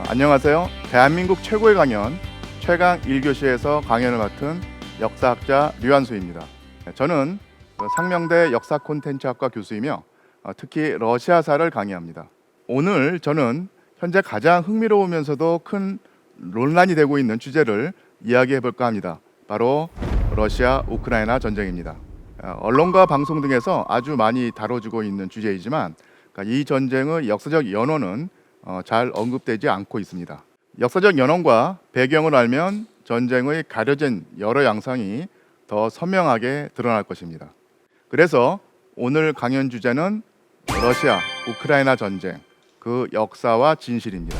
안녕하세요. 대한민국 최고의 강연 최강 1교시에서 강연을 맡은 역사학자 류한수입니다. 저는 상명대 역사 콘텐츠학과 교수이며 특히 러시아사를 강의합니다. 오늘 저는 현재 가장 흥미로우면서도 큰 논란이 되고 있는 주제를 이야기해 볼까 합니다. 바로 러시아 우크라이나 전쟁입니다. 언론과 방송 등에서 아주 많이 다뤄지고 있는 주제이지만 이 전쟁의 역사적 연원은 잘 언급되지 않고 있습니다. 역사적 연원과 배경을 알면 전쟁의 가려진 여러 양상이 더 선명하게 드러날 것입니다. 그래서 오늘 강연 주제는 러시아 우크라이나 전쟁, 그 역사와 진실입니다.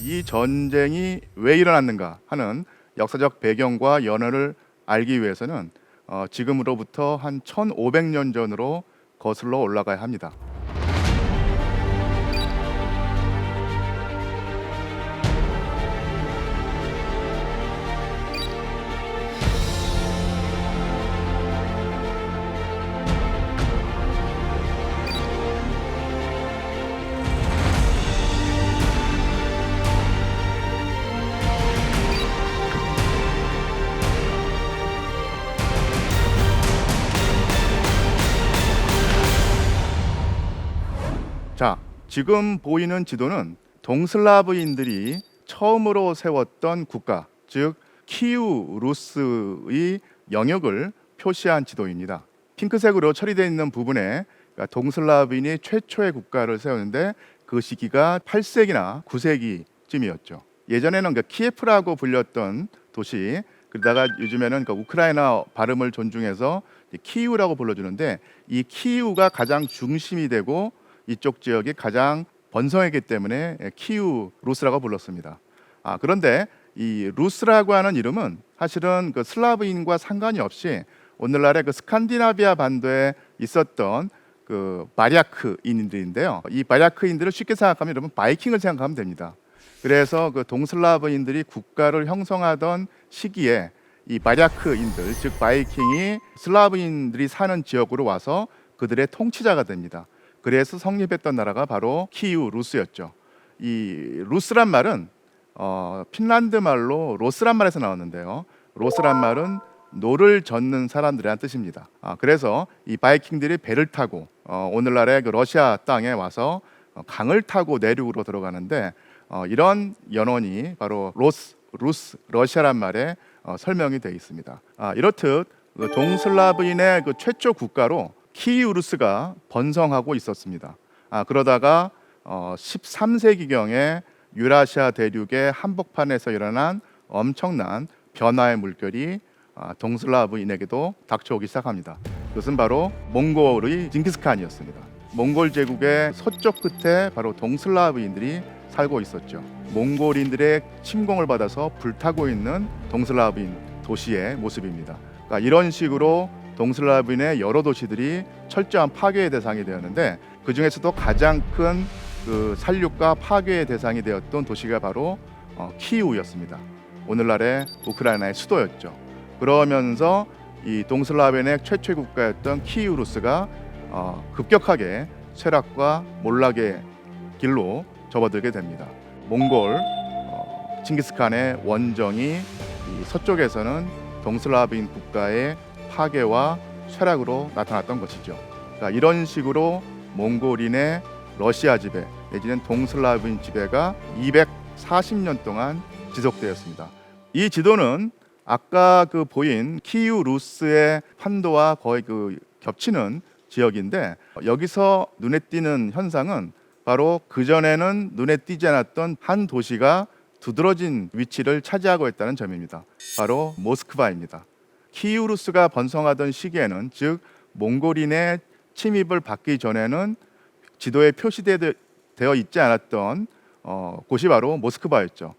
이 전쟁이 왜 일어났는가 하는 역사적 배경과 연원을 알기 위해서는 지금으로부터 한 1500년 전으로 거슬러 올라가야 합니다. 자, 지금 보이는 지도는 동슬라브인들이 처음으로 세웠던 국가, 즉 키우 루스의 영역을 표시한 지도입니다. 핑크색으로 처리되어 있는 부분에 동슬라브인이 최초의 국가를 세웠는데 그 시기가 8세기나 9세기쯤이었죠. 예전에는 키예프라고 불렸던 도시, 그러다가 요즘에는 우크라이나 발음을 존중해서 키우라고 불러주는데, 이 키우가 가장 중심이 되고 이쪽 지역이 가장 번성했기 때문에 키우 루스라고 불렀습니다. 그런데 이 루스라고 하는 이름은 사실은 슬라브인과 상관이 없이 오늘날의 스칸디나비아 반도에 있었던 바리아크인들인데요. 이 바리아크인들을 쉽게 생각하면 여러분 바이킹을 생각하면 됩니다. 그래서 동슬라브인들이 국가를 형성하던 시기에 이 바리아크인들, 즉 바이킹이 슬라브인들이 사는 지역으로 와서 그들의 통치자가 됩니다. 그래서 성립했던 나라가 바로 키우 루스였죠. 이 루스란 말은 핀란드 말로 로스란 말에서 나왔는데요. 로스란 말은 노를 젓는 사람들이라는 뜻입니다. 그래서 이 바이킹들이 배를 타고 오늘날의 러시아 땅에 와서 강을 타고 내륙으로 들어가는데, 이런 연원이 바로 루스, 러시아란 말에 설명이 되어 있습니다. 이렇듯 동슬라브인의 최초 국가로 키우루스가 번성하고 있었습니다. 그러다가 13세기경에 유라시아 대륙의 한복판에서 일어난 엄청난 변화의 물결이 동슬라브인에게도 닥쳐오기 시작합니다. 그것은 바로 몽골의 징기스칸이었습니다. 몽골 제국의 서쪽 끝에 바로 동슬라브인들이 살고 있었죠. 몽골인들의 침공을 받아서 불타고 있는 동슬라브인 도시의 모습입니다. 이런 식으로 동슬라브인의 여러 도시들이 철저한 파괴의 대상이 되었는데, 그 중에서도 가장 큰 살육과 파괴의 대상이 되었던 도시가 바로 키우였습니다. 오늘날의 우크라이나의 수도였죠. 그러면서 이 동슬라브인의 최초의 국가였던 키우루스가 급격하게 쇠락과 몰락의 길로 접어들게 됩니다. 몽골 칭기스칸의 원정이 이 서쪽에서는 동슬라브인 국가의 파괴와 쇠락으로 나타났던 것이죠. 이런 식으로 몽골인의 러시아 지배 내지는 동슬라브인 지배가 240년 동안 지속되었습니다. 이 지도는 아까 보인 키우 루스의 판도와 거의 겹치는 지역인데, 여기서 눈에 띄는 현상은 바로 그전에는 눈에 띄지 않았던 한 도시가 두드러진 위치를 차지하고 있다는 점입니다. 바로 모스크바입니다. 키우루스가 번성하던 시기에는, 즉 몽골인의 침입을 받기 전에는 지도에 표시되어 있지 않았던 곳이 바로 모스크바였죠.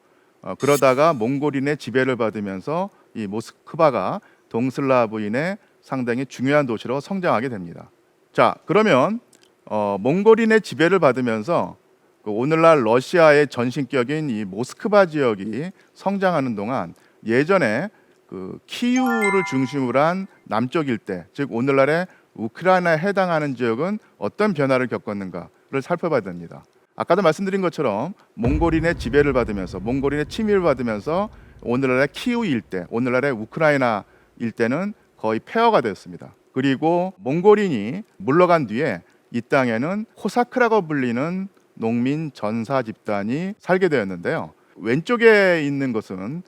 그러다가 몽골인의 지배를 받으면서 이 모스크바가 동슬라브인의 상당히 중요한 도시로 성장하게 됩니다. 자, 그러면 몽골인의 지배를 받으면서 그 오늘날 러시아의 전신격인 이 모스크바 지역이 성장하는 동안 예전에 그 키이우를 중심으로 한 남쪽 일대, 즉 오늘날의 우크라이나에 해당하는 지역은 어떤 변화를 겪었는가를 살펴봐야 됩니다. 아까도 말씀드린 것처럼 몽골인의 지배를 받으면서 몽골인의 침입을 받으면서 오늘날의 키이우 일대, 오늘날의 우크라이나 일대는 거의 폐허가 되었습니다. 그리고 몽골인이 물러간 뒤에 이 땅에는 코사크라고 불리는 농민 전사 집단이 살게 되었는데요. 왼쪽에 있는 것은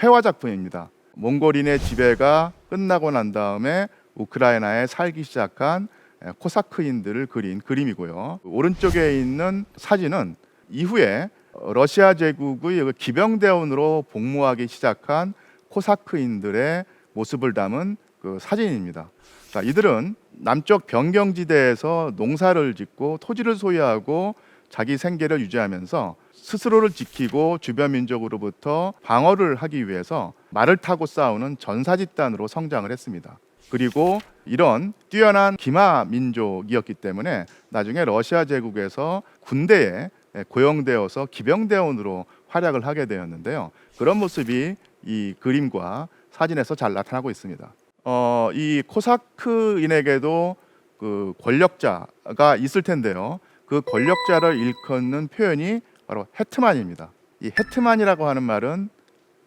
회화 작품입니다. 몽골인의 지배가 끝나고 난 다음에 우크라이나에 살기 시작한 코사크인들을 그린 그림이고요. 오른쪽에 있는 사진은 이후에 러시아 제국의 기병대원으로 복무하기 시작한 코사크인들의 모습을 담은 그 사진입니다. 자, 이들은 남쪽 변경지대에서 농사를 짓고 토지를 소유하고 자기 생계를 유지하면서 스스로를 지키고 주변 민족으로부터 방어를 하기 위해서 말을 타고 싸우는 전사 집단으로 성장을 했습니다. 그리고 이런 뛰어난 기마 민족이었기 때문에 나중에 러시아 제국에서 군대에 고용되어서 기병대원으로 활약을 하게 되었는데요. 그런 모습이 이 그림과 사진에서 잘 나타나고 있습니다. 이 코사크인에게도 그 권력자가 있을 텐데요. 그 권력자를 일컫는 표현이 바로 헤트만입니다. 이 헤트만이라고 하는 말은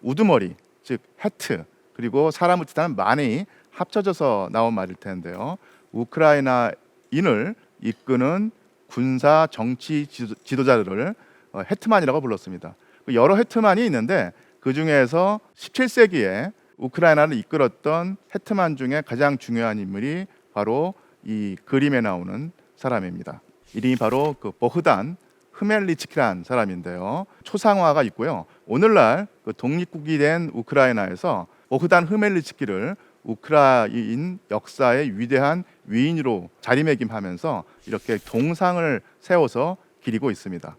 우두머리, 즉 헤트, 그리고 사람을 뜻하는 만이 합쳐져서 나온 말일 텐데요. 우크라이나인을 이끄는 군사 정치 지도자들을 헤트만이라고 불렀습니다. 여러 헤트만이 있는데 그 중에서 17세기에 우크라이나를 이끌었던 헤트만 중에 가장 중요한 인물이 바로 이 그림에 나오는 사람입니다. 이름이 바로 그 보흐단 흐멜리츠키라는 사람인데요. 초상화가 있고요. 오늘날 그 독립국이 된 우크라이나에서 보흐단 흐멜리츠키를 우크라이나 역사의 위대한 위인으로 자리매김하면서 이렇게 동상을 세워서 기리고 있습니다.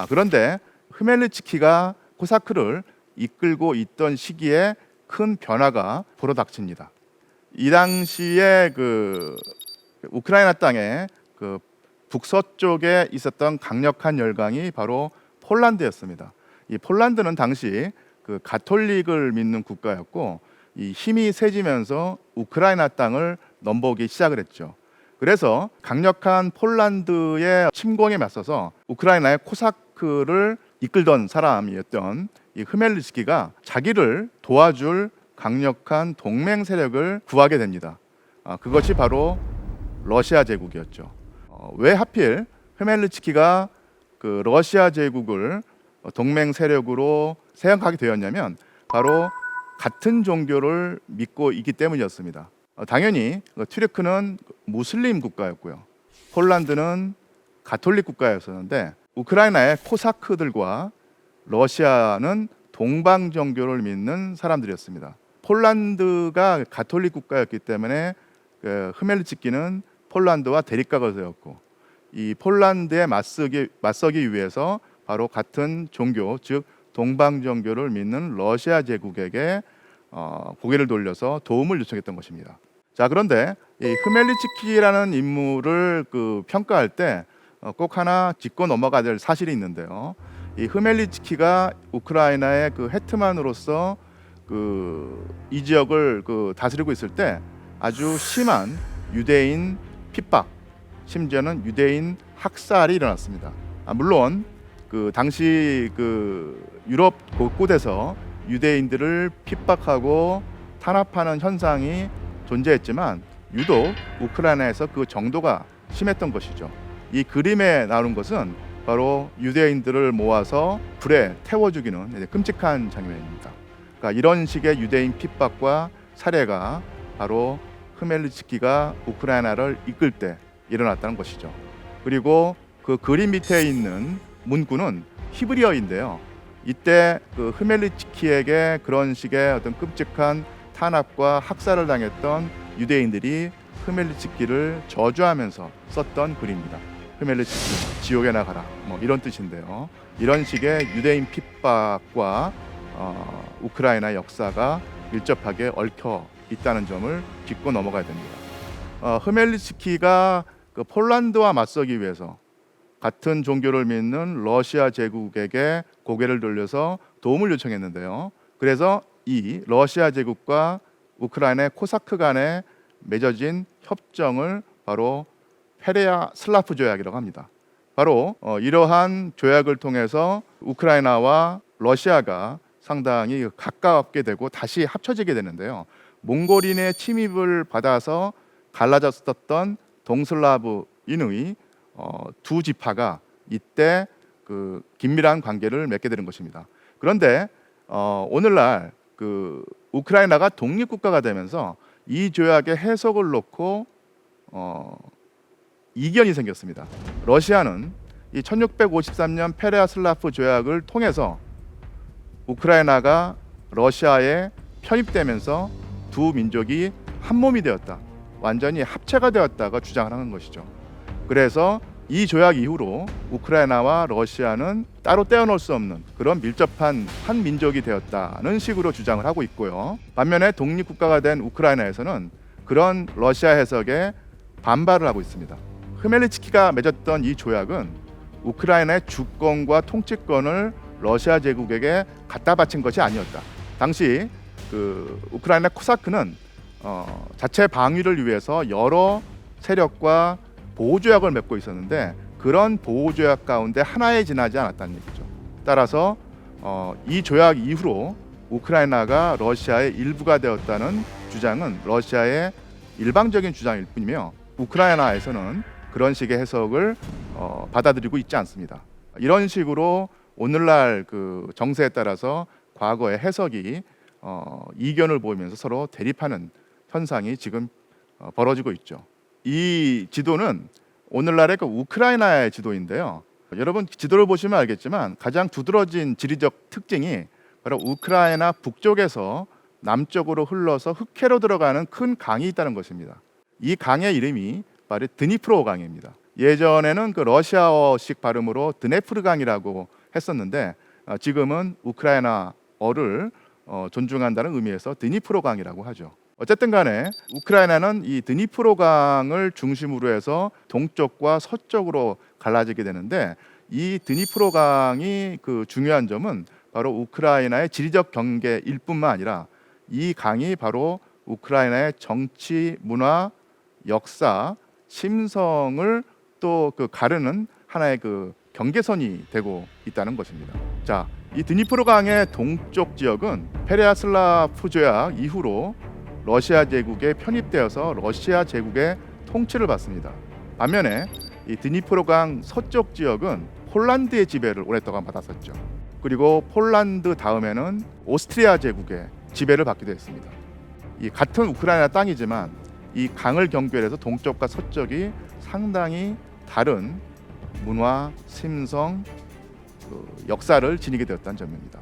그런데 흐멜리츠키가 코사크를 이끌고 있던 시기에 큰 변화가 불어닥칩니다. 이 당시에 그 우크라이나 땅에 그 북서쪽에 있었던 강력한 열강이 바로 폴란드였습니다. 이 폴란드는 당시 그 가톨릭을 믿는 국가였고 이 힘이 세지면서 우크라이나 땅을 넘보기 시작을 했죠. 그래서 강력한 폴란드의 침공에 맞서서 우크라이나의 코사크를 이끌던 사람이었던 이 흐멜리츠키가 자기를 도와줄 강력한 동맹 세력을 구하게 됩니다. 그것이 바로 러시아 제국이었죠. 왜 하필 흐멜리츠키가 그 러시아 제국을 동맹 세력으로 생각하게 되었냐면 바로 같은 종교를 믿고 있기 때문이었습니다. 당연히 튀르크는 무슬림 국가였고요. 폴란드는 가톨릭 국가였었는데 우크라이나의 코사크들과 러시아는 동방 종교를 믿는 사람들이었습니다. 폴란드가 가톨릭 국가였기 때문에 흐멜리츠키는 폴란드와 대립각을 세웠고 이 폴란드에 맞서기 위해서 바로 같은 종교, 즉 동방 종교를 믿는 러시아 제국에게 고개를 돌려서 도움을 요청했던 것입니다. 자, 그런데 이 흐멜리츠키라는 인물을 그 평가할 때 꼭 하나 짚고 넘어가야 될 사실이 있는데요. 이 흐멜리츠키가 우크라이나의 그 헤트만으로서 이 지역을 다스리고 있을 때 아주 심한 유대인 핍박, 심지어는 유대인 학살이 일어났습니다. 물론 그 당시 그 유럽 곳곳에서 유대인들을 핍박하고 탄압하는 현상이 존재했지만 유독 우크라이나에서 그 정도가 심했던 것이죠. 이 그림에 나오는 것은 바로 유대인들을 모아서 불에 태워 죽이는 끔찍한 장면입니다. 그러니까 이런 식의 유대인 핍박과 살해가 바로 흐멜리츠키가 우크라이나를 이끌 때 일어났다는 것이죠. 그리고 그 그림 밑에 있는 문구는 히브리어인데요. 이때 그 흐멜리츠키에게 그런 식의 어떤 끔찍한 탄압과 학살을 당했던 유대인들이 흐멜리츠키를 저주하면서 썼던 글입니다. 흐멜리츠키 지옥에 나가라, 뭐 이런 뜻인데요. 이런 식의 유대인 핍박과 우크라이나 역사가 밀접하게 얽혀 있다는 점을 짚고 넘어가야 됩니다. 흐멜리츠키가 그 폴란드와 맞서기 위해서 같은 종교를 믿는 러시아 제국에게 고개를 돌려서 도움을 요청했는데요. 그래서 이 러시아 제국과 우크라이나의 코사크 간에 맺어진 협정을 바로 페레아 슬라프 조약이라고 합니다. 바로 이러한 조약을 통해서 우크라이나와 러시아가 상당히 가깝게 되고 다시 합쳐지게 되는데요. 몽골인의 침입을 받아서 갈라졌었던 동슬라브인의 두 지파가 이때 그 긴밀한 관계를 맺게 되는 것입니다. 그런데 오늘날 그 우크라이나가 독립국가가 되면서 이 조약의 해석을 놓고 이견이 생겼습니다. 러시아는 이 1653년 페레아슬라프 조약을 통해서 우크라이나가 러시아에 편입되면서 두 민족이 한 몸이 되었다, 완전히 합체가 되었다가 주장을 하는 것이죠. 그래서 이 조약 이후로 우크라이나와 러시아는 따로 떼어놓을 수 없는 그런 밀접한 한 민족이 되었다는 식으로 주장을 하고 있고요. 반면에 독립국가가 된 우크라이나에서는 그런 러시아 해석에 반발을 하고 있습니다. 흐멜리츠키가 맺었던 이 조약은 우크라이나의 주권과 통치권을 러시아 제국에게 갖다 바친 것이 아니었다. 당시 그 우크라이나 코사크는 자체 방위를 위해서 여러 세력과 보호조약을 맺고 있었는데 그런 보호조약 가운데 하나에 지나지 않았다는 얘기죠. 따라서 이 조약 이후로 우크라이나가 러시아의 일부가 되었다는 주장은 러시아의 일방적인 주장일 뿐이며 우크라이나에서는 그런 식의 해석을 받아들이고 있지 않습니다. 이런 식으로 오늘날 그 정세에 따라서 과거의 해석이 이견을 보이면서 서로 대립하는 현상이 지금 벌어지고 있죠. 이 지도는 오늘날의 그 우크라이나의 지도인데요. 여러분 지도를 보시면 알겠지만 가장 두드러진 지리적 특징이 바로 우크라이나 북쪽에서 남쪽으로 흘러서 흑해로 들어가는 큰 강이 있다는 것입니다. 이 강의 이름이 바로 드니프로 강입니다. 예전에는 그 러시아어식 발음으로 드네프르 강이라고 했었는데 지금은 우크라이나어를 존중한다는 의미에서 드니프로 강이라고 하죠. 어쨌든 간에 우크라이나는 이 드니프로 강을 중심으로 해서 동쪽과 서쪽으로 갈라지게 되는데 이 드니프로 강이 그 중요한 점은 바로 우크라이나의 지리적 경계일 뿐만 아니라 이 강이 바로 우크라이나의 정치, 문화, 역사, 심성을 또 그 가르는 하나의 그 경계선이 되고 있다는 것입니다. 자, 이 드니프로 강의 동쪽 지역은 페레아슬라프 조약 이후로 러시아 제국에 편입되어서 러시아 제국의 통치를 받습니다. 반면에 이 드니프로 강 서쪽 지역은 폴란드의 지배를 오랫동안 받았었죠. 그리고 폴란드 다음에는 오스트리아 제국의 지배를 받기도 했습니다. 이 같은 우크라이나 땅이지만 이 강을 경계해서 동쪽과 서쪽이 상당히 다른 문화, 심성, 역사를 지니게 되었다는 점입니다.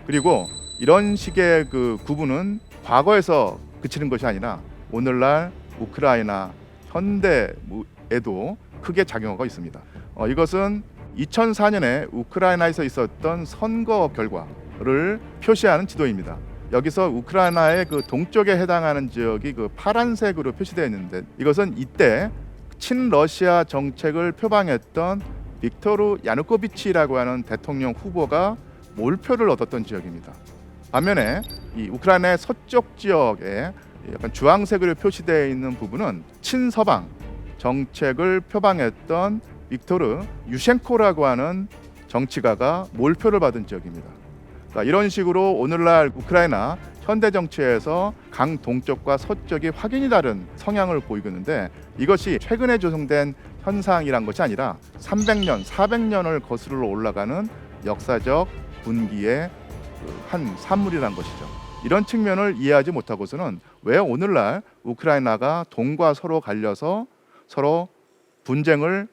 그리고 이런 식의 그 구분은 과거에서 그치는 것이 아니라 오늘날 우크라이나 현대에도 크게 작용하고 있습니다. 이것은 2004년에 우크라이나에서 있었던 선거 결과를 표시하는 지도입니다. 여기서 우크라이나의 그 동쪽에 해당하는 지역이 그 파란색으로 표시되어 있는데 이것은 이때 친러시아 정책을 표방했던 빅토르 야누코비치라고 하는 대통령 후보가 몰표를 얻었던 지역입니다. 반면에 이 우크라이나의 서쪽 지역에 약간 주황색으로 표시되어 있는 부분은 친서방 정책을 표방했던 빅토르 유셴코라고 하는 정치가가 몰표를 받은 지역입니다. 그러니까 이런 식으로 오늘날 우크라이나 현대 정치에서 강 동쪽과 서쪽이 확연히 다른 성향을 보이고 있는데 이것이 최근에 조성된 현상이란 것이 아니라 300년, 400년을 거스르러 올라가는 역사적 분기의 한 산물이란 것이죠. 이런 측면을 이해하지 못하고서는 왜 오늘날 우크라이나가 동과 서로 갈려서 서로 분쟁을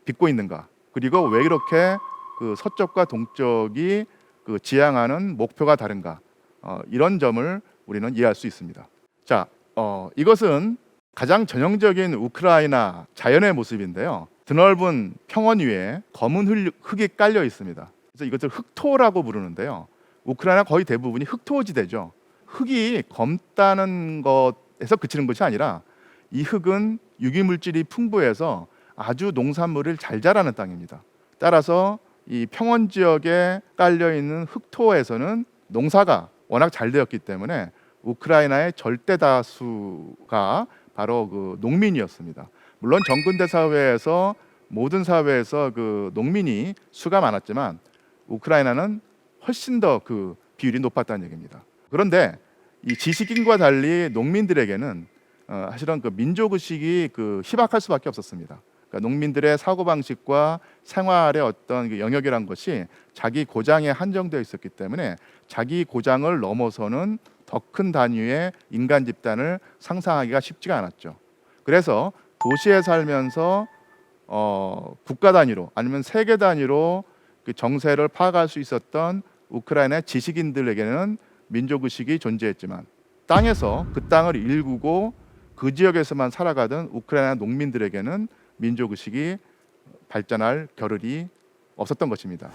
빚고 있는가? 그리고 왜 이렇게 그 서쪽과 동쪽이 그 지향하는 목표가 다른가? 이런 점을 우리는 이해할 수 있습니다. 자, 이것은 가장 전형적인 우크라이나 자연의 모습인데요. 드넓은 평원 위에 검은 흙이 깔려 있습니다. 그래서 이것을 흑토라고 부르는데요. 우크라이나 거의 대부분이 흑토지대죠. 흙이 검다는 것에서 그치는 것이 아니라 이 흙은 유기물질이 풍부해서 아주 농산물을 잘 자라는 땅입니다. 따라서 이 평원 지역에 깔려 있는 흙토에서는 농사가 워낙 잘 되었기 때문에 우크라이나의 절대 다수가 바로 그 농민이었습니다. 물론 정근대 사회에서 모든 사회에서 그 농민이 수가 많았지만 우크라이나는 훨씬 더 그 비율이 높았다는 얘기입니다. 그런데 이 지식인과 달리 농민들에게는 사실은 그 민족의식이 그 희박할 수밖에 없었습니다. 그러니까 농민들의 사고 방식과 생활의 어떤 그 영역이란 것이 자기 고장에 한정되어 있었기 때문에 자기 고장을 넘어서는 더 큰 단위의 인간 집단을 상상하기가 쉽지가 않았죠. 그래서 도시에 살면서 국가 단위로 아니면 세계 단위로 그 정세를 파악할 수 있었던 우크라이나의 지식인들에게는 민족의식이 존재했지만 땅에서 그 땅을 일구고 그 지역에서만 살아가던 우크라이나 농민들에게는 민족의식이 발전할 겨를이 없었던 것입니다.